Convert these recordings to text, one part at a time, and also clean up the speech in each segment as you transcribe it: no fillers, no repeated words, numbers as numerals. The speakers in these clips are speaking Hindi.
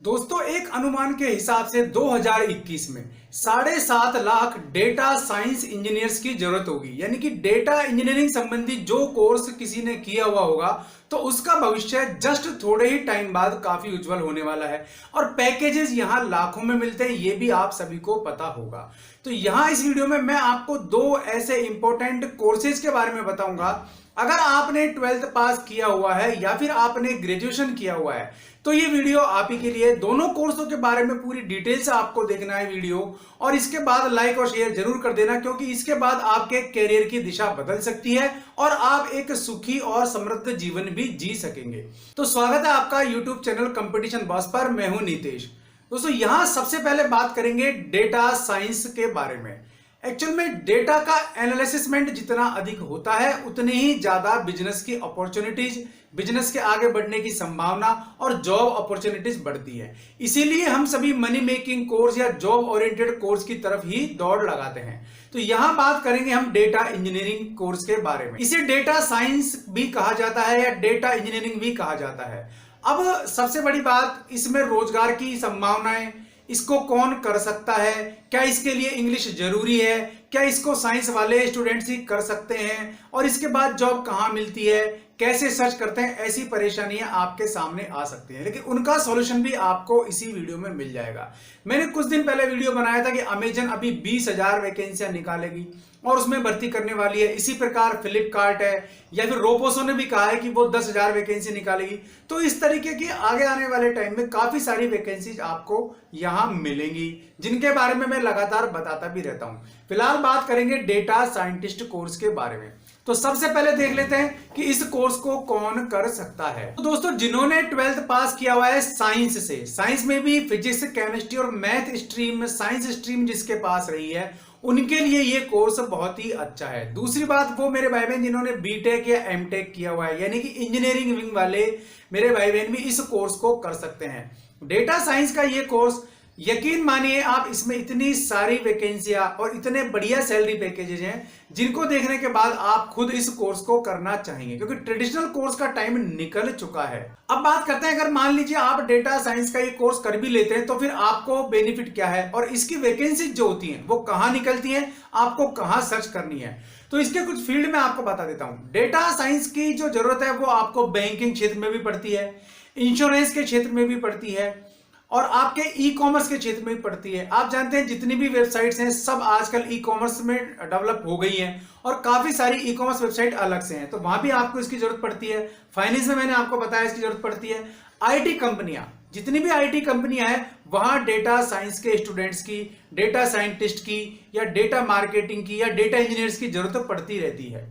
दोस्तों, एक अनुमान के हिसाब से 2021 में 7.5 लाख डेटा साइंस इंजीनियर्स की जरूरत होगी। यानी कि डेटा इंजीनियरिंग संबंधी जो कोर्स किसी ने किया हुआ होगा तो उसका भविष्य जस्ट थोड़े ही टाइम बाद काफी उज्जवल होने वाला है। और पैकेजेस यहाँ लाखों में मिलते हैं, ये भी आप सभी को पता होगा। तो यहाँ इस वीडियो में मैं आपको दो ऐसे इंपॉर्टेंट कोर्सेज के बारे में बताऊंगा। अगर आपने 12th पास किया हुआ है या फिर आपने ग्रेजुएशन किया हुआ है तो ये वीडियो आप ही के लिए। दोनों कोर्सों के बारे में पूरी डिटेल से आपको देखना है वीडियो, और इसके बाद लाइक और शेयर जरूर कर देना, क्योंकि इसके बाद आपके करियर की दिशा बदल सकती है और आप एक सुखी और समृद्ध जीवन भी जी सकेंगे। तो स्वागत है आपका यूट्यूब चैनल कंपटीशन बॉस पर। मैं हूं नीतीश। दोस्तों, यहां सबसे पहले बात करेंगे डेटा साइंस के बारे में। एक्चुअल में डेटा का एनालिसिसमेंट जितना अधिक होता है उतनी ही ज्यादा बिजनेस की अपॉर्चुनिटीज, बिजनेस के आगे बढ़ने की संभावना और जॉब अपॉर्चुनिटीज बढ़ती है। इसीलिए हम सभी मनी मेकिंग कोर्स या जॉब ओरिएंटेड कोर्स की तरफ ही दौड़ लगाते हैं। तो यहां बात करेंगे हम डेटा इंजीनियरिंग कोर्स के बारे में। इसे डेटा साइंस भी कहा जाता है या डेटा इंजीनियरिंग भी कहा जाता है। अब सबसे बड़ी बात, इसमें रोजगार की संभावनाएं, इसको कौन कर सकता है, क्या इसके लिए इंग्लिश जरूरी है, क्या इसको साइंस वाले स्टूडेंट्स ही कर सकते हैं, और इसके बाद जॉब कहां मिलती है, कैसे सर्च करते हैं, ऐसी परेशानियां आपके सामने आ सकती हैं। लेकिन उनका सॉल्यूशन भी आपको इसी वीडियो में मिल जाएगा। मैंने कुछ दिन पहले वीडियो बनाया था कि अमेजन अभी 20,000 वैकेंसियां निकालेगी और उसमें भर्ती करने वाली है। इसी प्रकार फ्लिपकार्ट है या फिर रोपोसो ने भी कहा है कि वो 10,000 वैकेंसी निकालेगी। तो इस तरीके की आगे आने वाले टाइम में काफी सारी वैकेंसीज आपको यहां मिलेंगी, जिनके बारे में मैं लगातार बताता भी रहता हूं। फिलहाल बात करेंगे डेटा साइंटिस्ट कोर्स के बारे में। तो सबसे पहले देख लेते हैं कि इस कोर्स को कौन कर सकता है। तो दोस्तों, जिन्होंने 12th पास किया हुआ है साइंस से, साइंस में भी फिजिक्स, केमिस्ट्री और मैथ स्ट्रीम, साइंस स्ट्रीम जिसके पास रही है, उनके लिए ये कोर्स बहुत ही अच्छा है। दूसरी बात, वो मेरे भाई बहन जिन्होंने बीटेक या एमटेक किया हुआ है, यानी कि इंजीनियरिंग विंग वाले मेरे भाई बहन भी इस कोर्स को कर सकते हैं। डेटा साइंस का ये कोर्स, यकीन मानिए आप, इसमें इतनी सारी वैकेंसियां और इतने बढ़िया सैलरी पैकेजेस हैं जिनको देखने के बाद आप खुद इस कोर्स को करना चाहेंगे, क्योंकि ट्रेडिशनल कोर्स का टाइम निकल चुका है। अब बात करते हैं, अगर मान लीजिए आप डेटा साइंस का ये कोर्स कर भी लेते हैं तो फिर आपको बेनिफिट क्या है और इसकी वैकेंसी जो होती है वो कहां निकलती है, आपको कहां सर्च करनी है। तो इसके कुछ फील्ड में आपको बता देता हूं। डेटा साइंस की जो जरूरत है वो आपको बैंकिंग क्षेत्र में भी पड़ती है, इंश्योरेंस के क्षेत्र में भी पड़ती है और आपके ई कॉमर्स के क्षेत्र में भी पड़ती है। आप जानते हैं जितनी भी वेबसाइट्स हैं सब आजकल ई कॉमर्स में डेवलप हो गई हैं और काफी सारी ई कॉमर्स वेबसाइट अलग से हैं, तो वहां भी आपको इसकी जरूरत पड़ती है। फाइनेंस में मैंने आपको बताया इसकी जरूरत पड़ती है। आईटी कंपनियां, जितनी भी आईटी कंपनियां हैं वहां डेटा साइंस के स्टूडेंट्स की, डेटा साइंटिस्ट की या डेटा मार्केटिंग की या डेटा इंजीनियर्स की जरूरत पड़ती रहती है।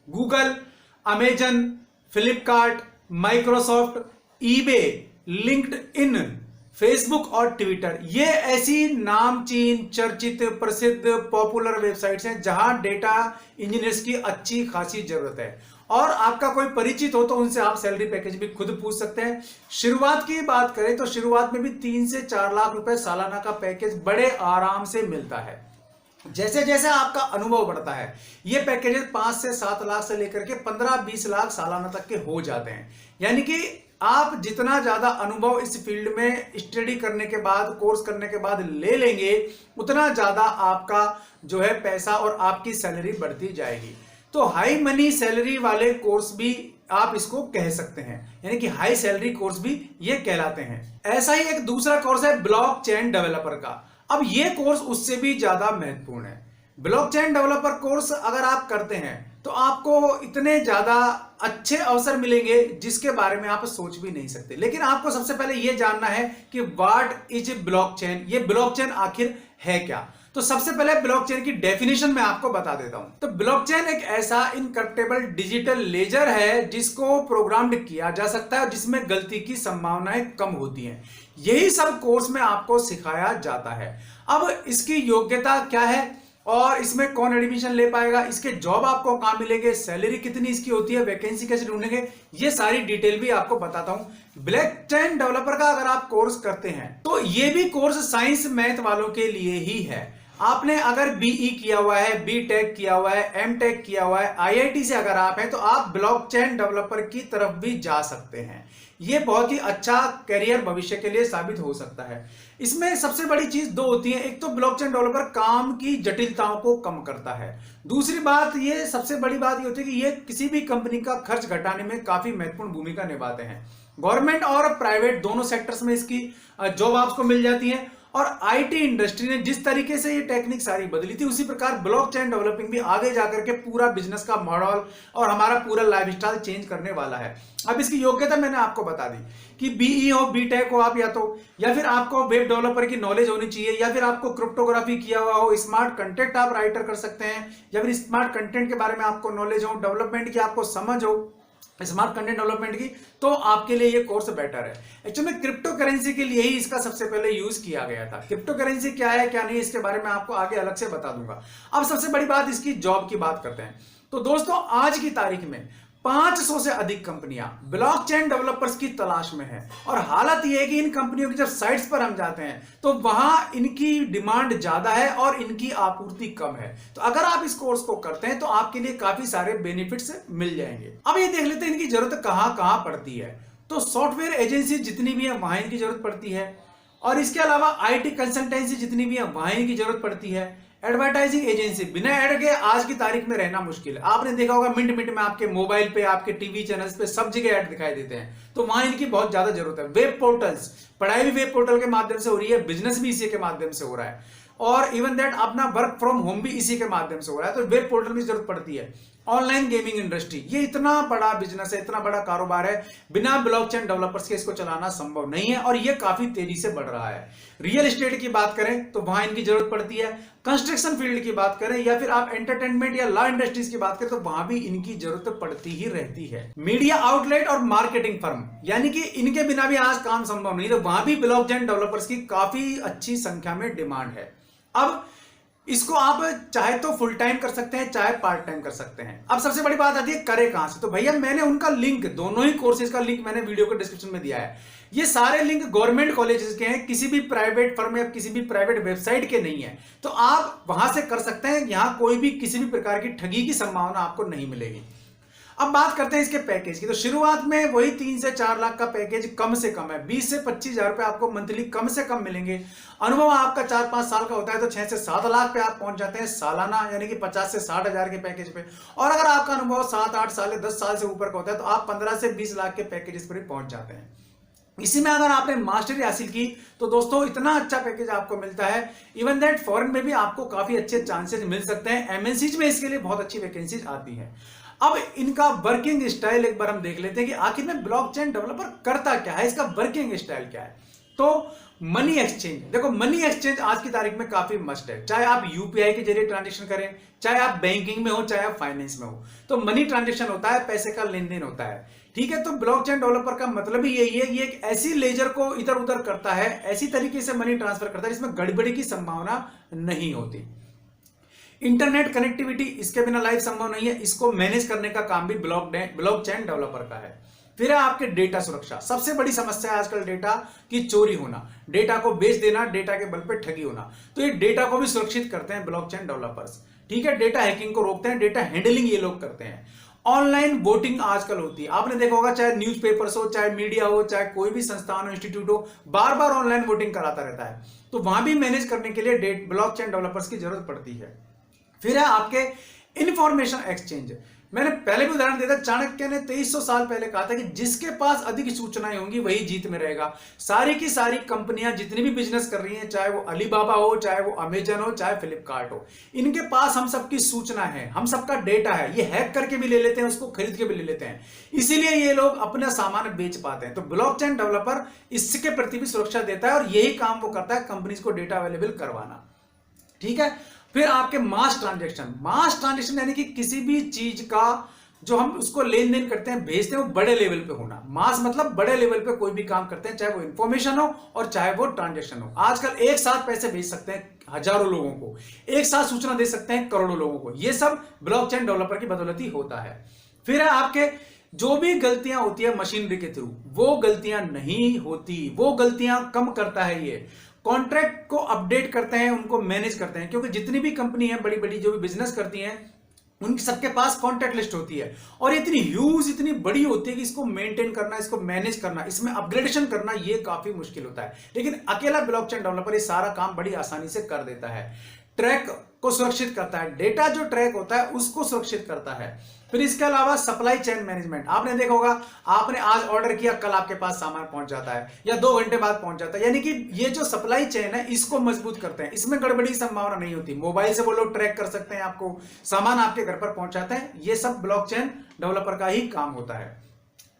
Google, Amazon, Flipkart, Microsoft, eBay, LinkedIn, Facebook और ट्विटर, ये ऐसी नामचीन, चर्चित, प्रसिद्ध, पॉपुलर वेबसाइट्स हैं जहां डेटा इंजीनियर्स की अच्छी खासी जरूरत है। और आपका कोई परिचित हो तो उनसे आप सैलरी पैकेज भी खुद पूछ सकते हैं। शुरुआत की बात करें तो शुरुआत में भी 3 से 4 लाख रुपए सालाना का पैकेज बड़े आराम से मिलता है। जैसे जैसे आपका अनुभव बढ़ता है ये पैकेजेस 5 से 7 लाख से लेकर के 15-20 लाख सालाना तक के हो जाते हैं। यानी कि आप जितना ज्यादा अनुभव इस फील्ड में स्टडी करने के बाद, कोर्स करने के बाद ले लेंगे, उतना ज्यादा आपका जो है पैसा और आपकी सैलरी बढ़ती जाएगी। तो हाई मनी सैलरी वाले कोर्स भी आप इसको कह सकते हैं, यानी कि हाई सैलरी कोर्स भी ये कहलाते हैं। ऐसा ही एक दूसरा कोर्स है ब्लॉकचेन डेवलपर का। अब ये कोर्स उससे भी ज्यादा महत्वपूर्ण है। ब्लॉकचेन डेवलपर कोर्स अगर आप करते हैं तो आपको इतने ज्यादा अच्छे अवसर मिलेंगे जिसके बारे में आप सोच भी नहीं सकते। लेकिन आपको सबसे पहले यह जानना है कि व्हाट इज ब्लॉकचेन, ये ब्लॉकचेन आखिर है क्या। तो सबसे पहले ब्लॉकचेन की डेफिनेशन मैं आपको बता देता हूं। तो ब्लॉकचेन एक ऐसा इनकरप्टेबल डिजिटल लेजर है जिसको प्रोग्राम्ड किया जा सकता है और जिसमें गलती की संभावनाएं कम होती हैं। यही सब कोर्स में आपको सिखाया जाता है। अब इसकी योग्यता क्या है और इसमें कौन एडमिशन ले पाएगा, इसके जॉब आपको कहां मिलेंगे, सैलरी कितनी इसकी होती है, वैकेंसी कैसे ढूंढेंगे, ये सारी डिटेल भी आपको बताता हूं। ब्लॉकचेन डेवलपर का अगर आप कोर्स करते हैं तो ये भी कोर्स साइंस मैथ वालों के लिए ही है। आपने अगर बीई किया हुआ है, बीटेक किया हुआ है, एमटेक किया हुआ है, आईआईटी से अगर आप हैं तो आप ब्लॉकचेन डेवलपर की तरफ भी जा सकते हैं। ये बहुत ही अच्छा करियर भविष्य के लिए साबित हो सकता है। इसमें सबसे बड़ी चीज दो होती है, एक तो ब्लॉकचेन डेवलपर काम की जटिलताओं को कम करता है, दूसरी बात ये सबसे बड़ी बात ये होती है कि ये किसी भी कंपनी का खर्च घटाने में काफी महत्वपूर्ण भूमिका निभाते हैं। गवर्नमेंट और प्राइवेट दोनों सेक्टर्स में इसकी जॉब आपको मिल जाती है। और आईटी इंडस्ट्री ने जिस तरीके से ये टेक्निक सारी बदली थी, उसी प्रकार ब्लॉकचेन डेवलपिंग भी आगे जाकर के पूरा बिजनेस का मॉडल और हमारा पूरा लाइफस्टाइल चेंज करने वाला है। अब इसकी योग्यता मैंने आपको बता दी कि बीई हो, बीटेक हो आप, या फिर आपको वेब डेवलपर की नॉलेज होनी चाहिए, या फिर आपको क्रिप्टोग्राफी किया हुआ हो, स्मार्ट कंटेंट आप राइटर कर सकते हैं, या फिर स्मार्ट कंटेंट के बारे में आपको नॉलेज हो, डेवलपमेंट की आपको समझ हो, स्मार्ट कंटेंट डेवलपमेंट की, तो आपके लिए ये कोर्स बेटर है। एक्चुअली क्रिप्टो करेंसी के लिए ही इसका सबसे पहले यूज किया गया था। क्रिप्टो करेंसी क्या है क्या नहीं, इसके बारे में आपको आगे अलग से बता दूंगा। अब सबसे बड़ी बात इसकी जॉब की बात करते हैं। तो दोस्तों आज की तारीख में 500 से अधिक कंपनियां ब्लॉकचेन डेवलपर्स की तलाश में हैं। और हालत यह है कि इन कंपनियों की जब साइट्स पर हम जाते हैं तो वहां इनकी डिमांड ज्यादा है और इनकी आपूर्ति कम है। तो अगर आप इस कोर्स को करते हैं तो आपके लिए काफी सारे बेनिफिट्स मिल जाएंगे। अब ये देख लेते हैं इनकी जरूरत कहां कहां पड़ती है। तो सॉफ्टवेयर एजेंसी जितनी भी है वहां इनकी जरूरत पड़ती है, और इसके अलावा आईटी कंसल्टेंसी जितनी भी है वहां इनकी जरूरत पड़ती है। एडवर्टाइजिंग एजेंसी, बिना एड के आज की तारीख में रहना मुश्किल है। आपने देखा होगा मिनट मिनट में आपके मोबाइल पे, आपके टीवी चैनल्स पे सब जगह ऐड दिखाई देते हैं, तो वहां इनकी बहुत ज्यादा जरूरत है। वेब पोर्टल्स, पढ़ाई भी वेब पोर्टल के माध्यम से हो रही है, बिजनेस भी इसी के माध्यम से हो रहा है, और इवन दैट अपना वर्क फ्रॉम होम भी इसी के माध्यम से हो रहा है, तो वेब पोर्टल की जरूरत पड़ती है। ऑनलाइन गेमिंग इंडस्ट्री, ये इतना बड़ा बिजनेस है, इतना बड़ा कारोबार है, बिना ब्लॉकचेन डेवलपर्स के इसको चलाना संभव नहीं है, और ये काफी तेजी से बढ़ रहा है। रियल एस्टेट की बात करें तो वहां इनकी जरूरत पड़ती है। कंस्ट्रक्शन फील्ड की बात करें या फिर आप एंटरटेनमेंट या लॉ इंडस्ट्रीज की बात करें तो वहां भी इनकी जरूरत पड़ती ही रहती है। मीडिया आउटलेट और मार्केटिंग फर्म, यानी कि इनके बिना भी आज काम संभव नहीं, तो वहां भी ब्लॉकचेन डेवलपर्स की काफी अच्छी संख्या में डिमांड है। अब इसको आप चाहे तो फुल टाइम कर सकते हैं, चाहे पार्ट टाइम कर सकते हैं। अब सबसे बड़ी बात आती है करे कहां से। तो भैया मैंने उनका लिंक, दोनों ही कोर्सेज का लिंक मैंने वीडियो के डिस्क्रिप्शन में दिया है। ये सारे लिंक गवर्नमेंट कॉलेजेस के हैं, किसी भी प्राइवेट फर्म या किसी भी प्राइवेट वेबसाइट के नहीं है, तो आप वहां से कर सकते हैं। यहां कोई भी किसी भी प्रकार की ठगी की संभावना आपको नहीं मिलेगी। अब बात करते हैं इसके पैकेज की। तो शुरुआत में वही 3 से 4 लाख का पैकेज कम से कम है, 20 से 25 हजार रुपए आपको मंथली कम से कम मिलेंगे। अनुभव आपका 4-5 साल का होता है तो 6 से 7 लाख पे आप पहुंच जाते हैं सालाना, यानी कि 50 से 60 हजार के पैकेज पे। और अगर आपका अनुभव 7-8 साल या 10 साल से ऊपर का होता है तो आप 15 से 20 लाख के पैकेज पर पहुंच जाते हैं। इसी में अगर आपने मास्टरी हासिल की तो दोस्तों इतना अच्छा पैकेज आपको मिलता है, इवन दैट फॉरेन में भी आपको काफी अच्छे चांसेस मिल सकते हैं। एमएनसीज में इसके लिए बहुत अच्छी वैकेंसीज आती है। अब इनका वर्किंग स्टाइल एक बार हम देख लेते हैं कि आखिर में ब्लॉकचेन डेवलपर करता क्या है, इसका वर्किंग स्टाइल क्या है। तो मनी एक्सचेंज, देखो मनी एक्सचेंज आज की तारीख में काफी मस्ट है। चाहे आप यूपीआई के जरिए ट्रांजेक्शन करें, चाहे आप बैंकिंग में हो, चाहे आप फाइनेंस में हो, तो मनी ट्रांजेक्शन होता है, पैसे का लेन देन होता है। ठीक है, तो ब्लॉकचेन डेवलपर का मतलब ही यही है, ये एक ऐसी लेजर को इधर उधर करता है, ऐसी तरीके से मनी ट्रांसफर करता है जिसमें गड़बड़ी की संभावना नहीं होती। इंटरनेट कनेक्टिविटी, इसके बिना लाइफ संभव नहीं है। इसको मैनेज करने का काम भी ब्लॉकचेन डेवलपर का है। फिर है आपके डेटा सुरक्षा, सबसे बड़ी समस्या है आजकल डेटा की चोरी होना, डेटा को बेच देना, डेटा के बल पे ठगी होना। तो ये डेटा को भी सुरक्षित करते हैं ब्लॉकचेन डेवलपर्स। ठीक है, डेटा हैकिंग को रोकते हैं, डेटा हैंडलिंग ये लोग करते हैं। ऑनलाइन वोटिंग आजकल होती है, आपने देखा होगा, चाहे न्यूज़पेपर्स हो, चाहे मीडिया हो, चाहे कोई भी संस्थान हो, इंस्टीट्यूट हो, बार बार ऑनलाइन वोटिंग कराता रहता है। तो वहां भी मैनेज करने के लिए ब्लॉकचेन डेवलपर्स की जरूरत पड़ती है। फिर है आपके इंफॉर्मेशन एक्सचेंज। मैंने पहले भी उदाहरण दिया था, चाणक्य ने 2300 साल पहले कहा था कि जिसके पास अधिक सूचनाएं होंगी वही जीत में रहेगा। सारी की सारी कंपनियां जितनी भी बिजनेस कर रही हैं, चाहे वो अलीबाबा हो, चाहे वो अमेजन हो, चाहे फ्लिपकार्ट हो, इनके पास हम सबकी सूचना है, हम सबका डेटा है। ये हैक करके भी ले लेते हैं, उसको खरीद के भी ले लेते हैं, इसीलिए ये लोग अपना सामान बेच पाते हैं। तो ब्लॉकचेन डेवलपर इसके प्रति भी सुरक्षा देता है, और यही काम वो करता है, कंपनीज को डेटा अवेलेबल करवाना। ठीक है, फिर आपके मास ट्रांजैक्शन यानी कि किसी भी चीज का जो हम उसको लेन देन करते हैं, भेजते हैं, वो बड़े लेवल पे होना। मास मतलब बड़े लेवल पे कोई भी काम करते हैं, चाहे वो इंफॉर्मेशन हो और चाहे वो ट्रांजैक्शन हो। आजकल एक साथ पैसे भेज सकते हैं हजारों लोगों को, एक साथ सूचना दे सकते हैं करोड़ों लोगों को। ये सब ब्लॉकचेन डेवलपर की बदौलत ही होता है। फिर है आपके जो भी गलतियां होती है मशीनरी के थ्रू, वो गलतियां नहीं होती, वो गलतियां कम करता है ये। कॉन्ट्रैक्ट को अपडेट करते हैं, उनको मैनेज करते हैं, क्योंकि जितनी भी कंपनी है बड़ी बड़ी जो भी बिजनेस करती हैं, उनकी सबके पास कॉन्टैक्ट लिस्ट होती है और इतनी ह्यूज, इतनी बड़ी होती है कि इसको मेंटेन करना, इसको मैनेज करना, इसमें अपग्रेडेशन करना ये काफी मुश्किल होता है। लेकिन अकेला ब्लॉकचेन डेवलपर ये सारा काम बड़ी आसानी से कर देता है। ट्रैक को सुरक्षित करता है, डेटा जो ट्रैक होता है उसको सुरक्षित करता है। फिर इसके अलावा सप्लाई चेन मैनेजमेंट, आपने देखा होगा, आपने आज ऑर्डर किया, कल आपके पास सामान पहुंच जाता है या 2 घंटे बाद पहुंच जाता है। यानी कि ये जो सप्लाई चेन है इसको मजबूत करते हैं, इसमें गड़बड़ी की संभावना नहीं होती। मोबाइल से वो लोग ट्रैक कर सकते हैं, आपको सामान आपके घर पर पहुंचाते हैं। ये सब ब्लॉकचेन डेवलपर का ही काम होता है।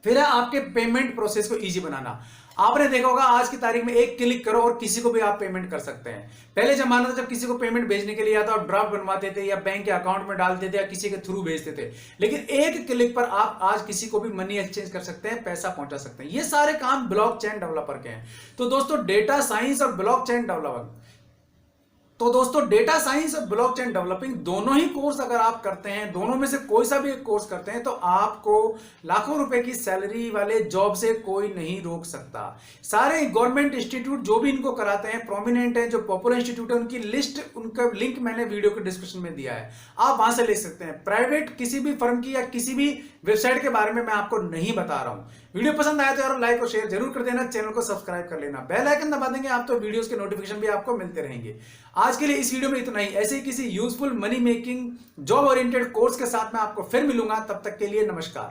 फिर है आपके पेमेंट प्रोसेस को इजी बनाना। आपने देखा होगा आज की तारीख में एक क्लिक करो और किसी को भी आप पेमेंट कर सकते हैं। पहले जमाना था जब किसी को पेमेंट भेजने के लिए आता और ड्राफ्ट बनवाते थे या बैंक के अकाउंट में डालते थे या किसी के थ्रू भेजते थे, लेकिन एक क्लिक पर आप आज किसी को भी मनी एक्सचेंज कर सकते हैं, पैसा पहुंचा सकते हैं। ये सारे काम ब्लॉकचेन डेवलपर के हैं। तो दोस्तों डेटा साइंस और ब्लॉकचेन डेवलपर, तो दोस्तों डेटा साइंस और ब्लॉकचेन डेवलपिंग दोनों ही कोर्स अगर आप करते हैं, दोनों में से कोई सा भी एक कोर्स करते हैं, तो आपको लाखों रुपए की सैलरी वाले जॉब से कोई नहीं रोक सकता। सारे गवर्नमेंट इंस्टीट्यूट जो भी इनको कराते हैं, प्रोमिनेंट है, जो पॉपुलर इंस्टीट्यूट है, उनकी लिस्ट, उनका लिंक मैंने वीडियो के डिस्क्रिप्शन में दिया है, आप वहां से ले सकते हैं। प्राइवेट किसी भी फर्म की या किसी भी वेबसाइट के बारे में मैं आपको नहीं बता रहा हूं। वीडियो पसंद आया तो यार लाइक और शेयर जरूर कर देना, चैनल को सब्सक्राइब कर लेना, बेल आइकन दबा देंगे आप तो वीडियोस के नोटिफिकेशन भी आपको मिलते रहेंगे। आज के लिए इस वीडियो में इतना ही। ऐसे ही किसी useful money making job oriented course के साथ मैं आपको फिर मिलूंगा, तब तक के लिए नमस्कार।